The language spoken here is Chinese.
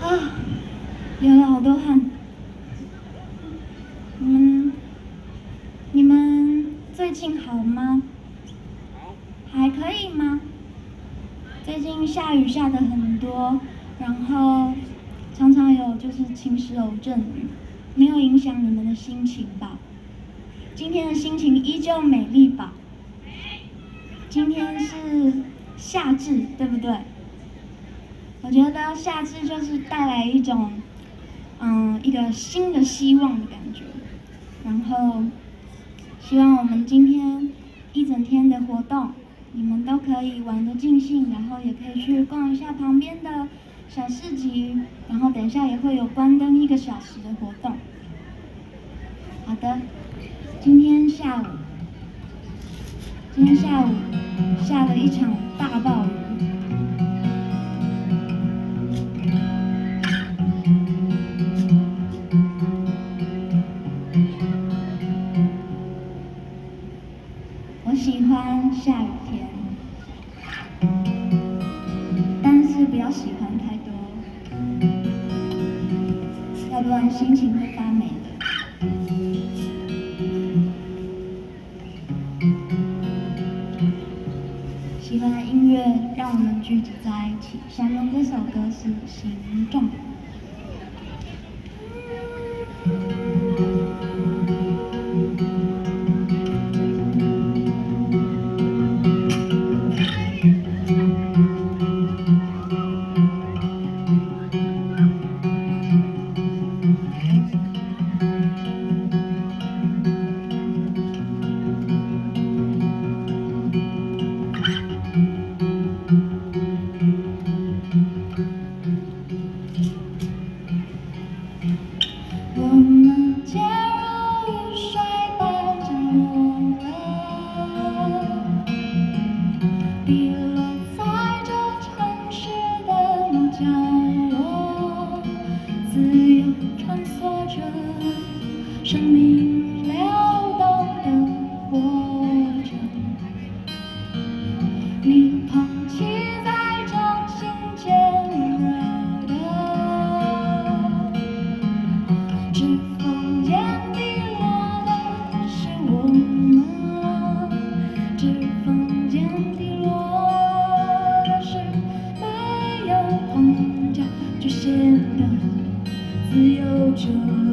啊，流了好多汗。你们最近好吗？还可以吗？最近下雨下的很多，然后常常有就是晴时偶阵雨，没有影响你们的心情吧？今天的心情依旧美丽吧？今天是夏至，对不对？我觉得夏至就是带来一个新的希望的感觉，然后希望我们今天一整天的活动，你们都可以玩得尽兴，然后也可以去逛一下旁边的小市集，然后等一下也会有关灯1个小时的活动。好的，今天下午下了一场大暴雨。我喜欢下雨天，但是不要喜欢太多，要不然心情会发霉的。喜欢的音乐让我们聚集在一起。下面这首歌是《形状》。我们渐入雨水般降落了，滴落在这城市的某角落，自由穿梭着生命流动的活着。你捧起在掌心尖锐的指缝间滴落的是我们，指缝间滴落的是没有框架局限的自由者。